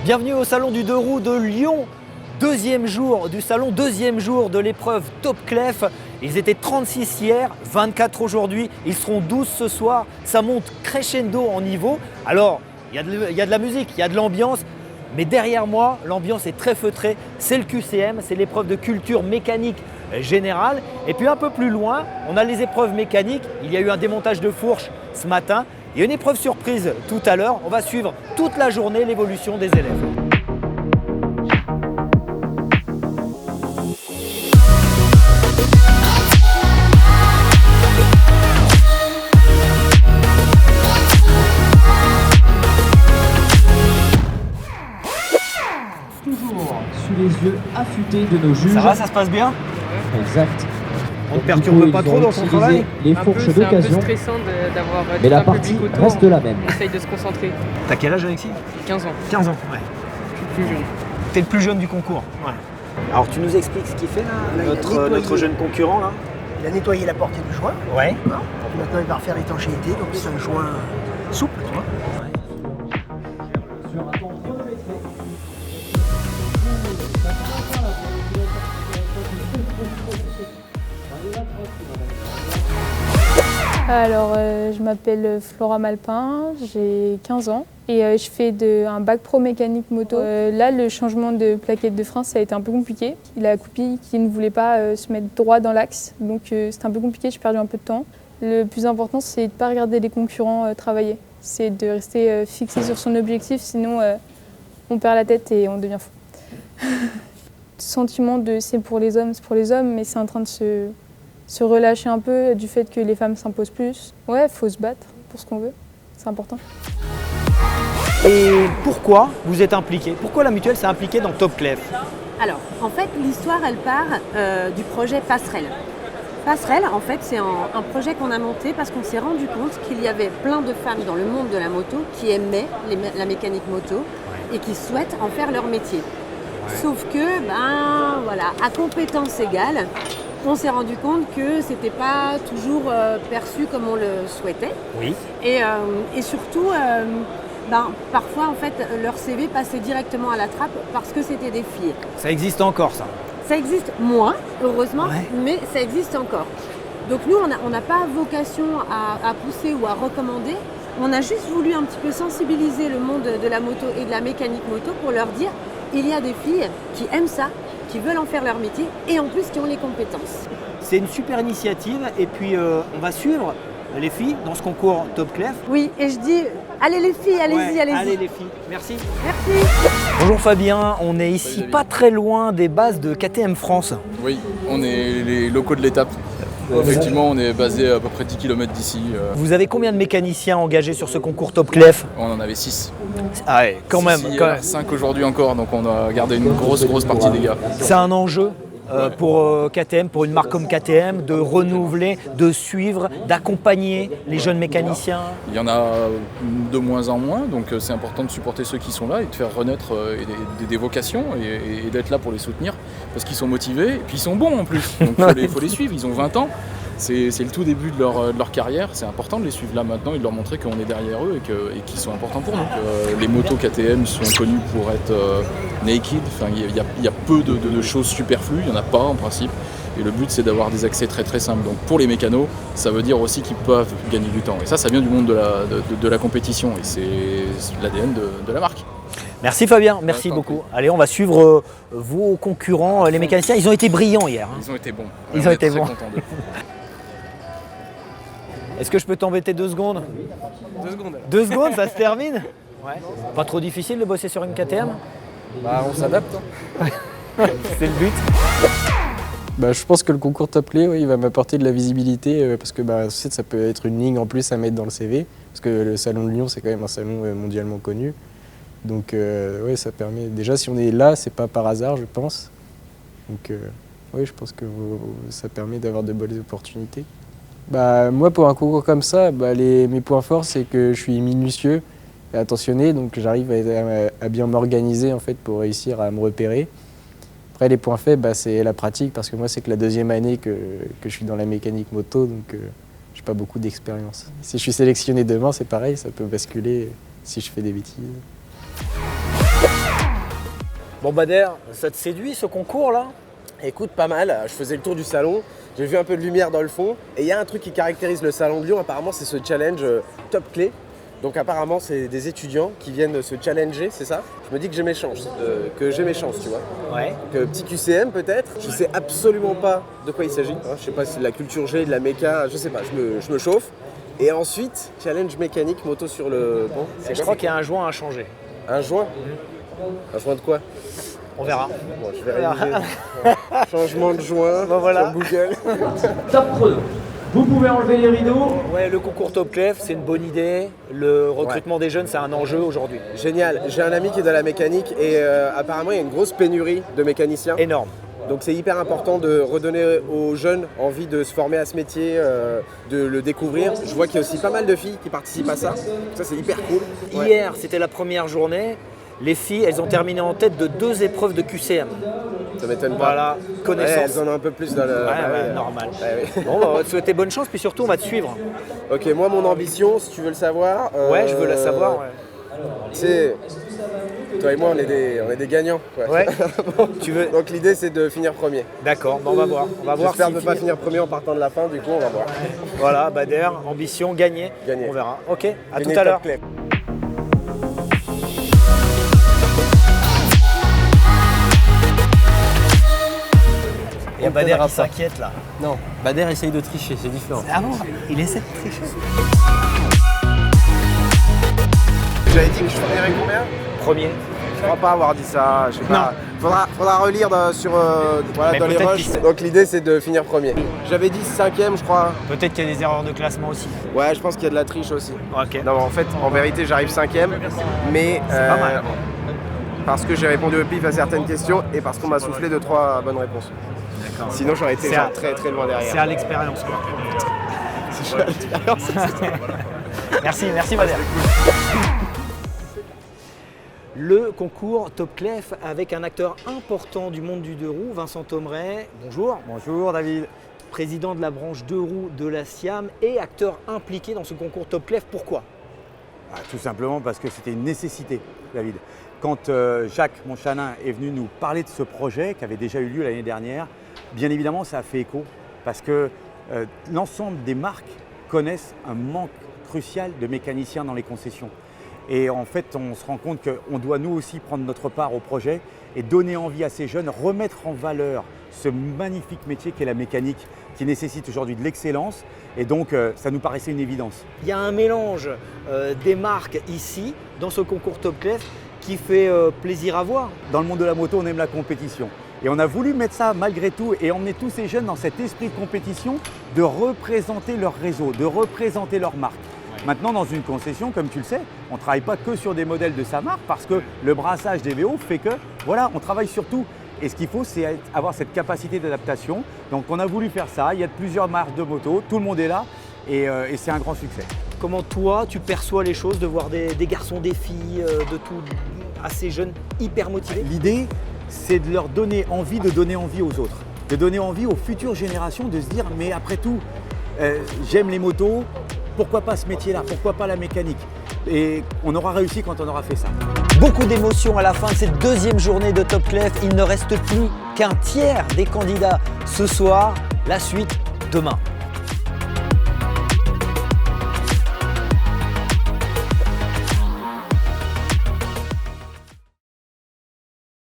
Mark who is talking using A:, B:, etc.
A: Bienvenue au salon du deux roues de Lyon. Deuxième jour du salon, deuxième jour de l'épreuve Top Clef. Ils étaient 36 hier, 24 aujourd'hui, ils seront 12 ce soir. Ça monte crescendo en niveau. Alors, il y a de la musique, il y a de l'ambiance, mais derrière moi, l'ambiance est très feutrée. C'est le QCM, c'est l'épreuve de culture mécanique générale. Et puis un peu plus loin, on a les épreuves mécaniques. Il y a eu un démontage de fourche ce matin. Il y a une épreuve surprise tout à l'heure. On va suivre toute la journée l'évolution des élèves.
B: Toujours sous les yeux affûtés de nos juges.
A: Ça va, ça se passe bien?
B: Exact.
A: On ne perturbe pas trop dans son travail?
B: Les fourches d'occasion,
C: C'est un peu stressant d'avoir
B: mais
C: tout
B: la
C: un
B: partie
C: public autour.
B: reste la même.
C: On essaye de se concentrer.
A: T'as quel âge, Alexis?
C: 15 ans,
A: 15 ans, ouais.
C: je suis plus jeune.
A: T'es le plus jeune du concours. Ouais. Alors tu nous expliques ce qu'il fait là,
D: Là, il a nettoyé.
A: notre jeune concurrent là?
D: Il a nettoyé la portée du joint.
A: Ouais.
D: Hein. Maintenant, il va refaire étanchéité, donc c'est un joint souple, tu vois.
E: Alors, je m'appelle Flora Malpin, j'ai 15 ans et je fais un bac pro mécanique moto. Là, le changement de plaquette de frein, ça a été un peu compliqué. Il a la copie qui ne voulait pas se mettre droit dans l'axe, donc c'était un peu compliqué, j'ai perdu un peu de temps. Le plus important, c'est de ne pas regarder les concurrents travailler. C'est de rester fixé sur son objectif, sinon on perd la tête et on devient fou. Sentiment de c'est pour les hommes, mais c'est en train de se relâcher un peu du fait que les femmes s'imposent plus. Ouais, faut se battre pour ce qu'on veut, c'est important.
A: Et pourquoi vous êtes impliqué? Pourquoi la mutuelle s'est impliquée dans Top Clef?
F: Alors, en fait, l'histoire, elle part du projet Passerelle. Passerelle, en fait, c'est un projet qu'on a monté parce qu'on s'est rendu compte qu'il y avait plein de femmes dans le monde de la moto qui aimaient la mécanique moto et qui souhaitent en faire leur métier. Sauf que, voilà, à compétences égales, on s'est rendu compte que c'était pas toujours perçu comme on le souhaitait.
A: Oui.
F: Et surtout, parfois, en fait, leur CV passait directement à la trappe parce que c'était des filles.
A: Ça existe encore ça?
F: Ça existe moins, heureusement,
A: Ouais.
F: mais ça existe encore. Donc nous, on n'a pas vocation à pousser ou à recommander. On a juste voulu un petit peu sensibiliser le monde de la moto et de la mécanique moto pour leur dire il y a des filles qui aiment ça, qui veulent en faire leur métier et en plus qui ont les compétences.
A: C'est une super initiative et puis on va suivre les filles dans ce concours Top Clef.
F: Oui, et je dis allez les filles, allez-y,
A: Ouais,
F: allez-y.
A: Allez les filles, merci.
F: Merci.
A: Bonjour Fabien, on est ici pas très loin des bases de KTM France.
G: Oui, on est les locaux de l'étape. Effectivement, on est basé à peu près 10 km d'ici.
A: Vous avez combien de mécaniciens engagés sur ce concours Top Clef?
G: On en avait 6.
A: Ah ouais, quand même.
G: 5 aujourd'hui encore, donc on a gardé une grosse partie des gars.
A: C'est un enjeu pour KTM, pour une marque comme KTM, de renouveler, de suivre, d'accompagner les jeunes mécaniciens.
G: Il y en a de moins en moins, donc c'est important de supporter ceux qui sont là et de faire renaître des vocations et d'être là pour les soutenir parce qu'ils sont motivés et puis ils sont bons en plus. Donc il faut les suivre, ils ont 20 ans. C'est le tout début de leur carrière, c'est important de les suivre là maintenant et de leur montrer qu'on est derrière eux et qu'ils sont importants pour nous. Les motos KTM sont connues pour être naked, il y a peu de choses superflues, il n'y en a pas en principe. Et le but c'est d'avoir des accès très simples. Donc pour les mécanos, ça veut dire aussi qu'ils peuvent gagner du temps. Et ça vient du monde de la compétition et c'est l'ADN de la marque.
A: Merci Fabien, merci beaucoup. Allez, on va suivre vos concurrents, les mécaniciens. Ils ont été brillants hier.
G: Ils ont été bons.
A: Ils
G: On
A: ont
G: est
A: été
G: très
A: bons.
G: contents d'eux.
A: Est-ce que je peux t'embêter 2 secondes?
H: 2 secondes.
A: 2 secondes, ça se termine? Ouais. Pas trop difficile de bosser sur une KTM?
H: On s'adapte.
A: C'est le but.
H: Je pense que le concours Top Clef, il va m'apporter de la visibilité parce que ça peut être une ligne en plus à mettre dans le CV. Parce que le salon de Lyon, c'est quand même un salon mondialement connu. Donc ça permet. Déjà, si on est là, c'est pas par hasard, je pense. Donc je pense que ça permet d'avoir de bonnes opportunités. Moi, pour un concours comme ça, mes points forts, c'est que je suis minutieux et attentionné, donc j'arrive à bien m'organiser en fait pour réussir à me repérer. Après, les points faibles, c'est la pratique, parce que moi, c'est que la 2e année que je suis dans la mécanique moto, donc j'ai pas beaucoup d'expérience. Si je suis sélectionné demain, c'est pareil, ça peut basculer si je fais des bêtises.
A: Bon Bader, ça te séduit ce concours là?
I: Écoute, pas mal. Je faisais le tour du salon, j'ai vu un peu de lumière dans le fond. Et il y a un truc qui caractérise le salon de Lyon, apparemment, c'est ce challenge top clé. Donc apparemment, c'est des étudiants qui viennent se challenger, c'est ça? Je me dis que j'ai mes chances, tu vois.
A: Ouais.
I: Donc, petit QCM peut-être. Je sais absolument pas de quoi il s'agit. Hein. Je sais pas si c'est de la culture G, de la méca, je sais pas. Je me chauffe. Et ensuite, challenge mécanique, moto sur le... Bon,
A: Je crois qu'il y a un joint à changer.
I: Un joint? Un joint de quoi?
A: On verra.
I: Bon, je vais réviser. Changement de joint
A: voilà.
I: sur Google.
B: Top chrono. Vous pouvez enlever les rideaux.
A: Ouais, le concours Top Clef, c'est une bonne idée. Le recrutement des jeunes, c'est un enjeu aujourd'hui.
I: Génial. J'ai un ami qui est dans la mécanique et apparemment il y a une grosse pénurie de mécaniciens.
A: Énorme.
I: Donc c'est hyper important de redonner aux jeunes envie de se former à ce métier, de le découvrir. Je vois qu'il y a aussi pas mal de filles qui participent à ça. Ça c'est hyper cool. Ouais.
A: Hier, c'était la première journée. Les filles, elles ont terminé en tête de 2 épreuves de QCM.
I: Ça m'étonne pas.
A: Voilà, connaissance.
I: Ouais, elles en ont un peu plus dans le...
A: Normal.
I: Ouais, oui.
A: Bon, on va te souhaiter bonne chance, puis surtout, on va te suivre.
I: Ok, moi mon ambition, si tu veux le savoir...
A: Ouais, je veux la savoir. Ouais.
I: Tu sais, toi et moi on est des gagnants. Quoi.
A: Ouais. Tu veux...
I: Donc l'idée c'est de finir premier.
A: D'accord, bon, on va voir.
I: J'espère
A: si
I: ne pas finir premier en partant de la fin, du coup on va voir.
A: Voilà, Bader, ambition, gagner.
I: Gagner.
A: On verra. Ok, à
I: Gagner
A: tout à l'heure.
I: Top Clef.
A: Il y a Bader qui s'inquiète là.
J: Non, Bader essaye de tricher, c'est différent.
A: Ah bon? Il essaie de tricher.
I: J'avais dit que je finirais combien?
A: Premier.
I: Je crois pas avoir dit ça, je sais pas. Faudra relire
A: Mais
I: dans les
A: peut-être
I: rushs.
A: qu'il-
I: Donc l'idée c'est de finir premier. J'avais dit 5ème je crois.
A: Peut-être qu'il y a des erreurs de classement aussi.
I: Ouais, je pense qu'il y a de la triche aussi.
A: Ok.
I: Non, en fait, en vérité, j'arrive 5ème, mais
A: pas mal.
I: parce que j'ai répondu au pif à certaines questions et parce qu'on m'a soufflé 2-3 bonnes réponses.
A: D'accord.
I: Sinon, j'aurais été
A: C'est
I: genre
A: à-
I: très très loin
A: C'est
I: derrière.
A: à l'expérience quoi.
I: C'est à l'expérience.
A: Merci Bader. Le concours Top Clef avec un acteur important du monde du deux roues, Vincent Thomeray. Bonjour.
K: Bonjour David.
A: Président de la branche deux roues de la SIAM et acteur impliqué dans ce concours Top Clef. Pourquoi?
K: Tout simplement parce que c'était une nécessité, David. Quand Jacques Monchanin est venu nous parler de ce projet qui avait déjà eu lieu l'année dernière, bien évidemment ça a fait écho parce que l'ensemble des marques connaissent un manque crucial de mécaniciens dans les concessions. Et en fait, on se rend compte qu'on doit nous aussi prendre notre part au projet et donner envie à ces jeunes, remettre en valeur ce magnifique métier qu'est la mécanique, qui nécessite aujourd'hui de l'excellence. Et donc, ça nous paraissait une évidence.
A: Il y a un mélange des marques ici, dans ce concours Top Clef, qui fait plaisir à voir.
K: Dans le monde de la moto, on aime la compétition. Et on a voulu mettre ça malgré tout et emmener tous ces jeunes dans cet esprit de compétition, de représenter leur réseau, de représenter leur marque. Maintenant, dans une concession, comme tu le sais, on ne travaille pas que sur des modèles de sa marque parce que le brassage des VO fait que, voilà, on travaille sur tout. Et ce qu'il faut, c'est avoir cette capacité d'adaptation. Donc, on a voulu faire ça. Il y a plusieurs marques de motos, tout le monde est là et c'est un grand succès.
A: Comment toi, tu perçois les choses de voir des garçons, des filles, de tout, assez jeunes, hyper motivés?
K: L'idée, c'est de leur donner envie de donner envie aux autres, de donner envie aux futures générations de se dire, mais après tout, j'aime les motos, pourquoi pas ce métier-là, pourquoi pas la mécanique? Et on aura réussi quand on aura fait ça.
A: Beaucoup d'émotions à la fin de cette deuxième journée de Top Clef. Il ne reste plus qu'un tiers des candidats ce soir. La suite demain.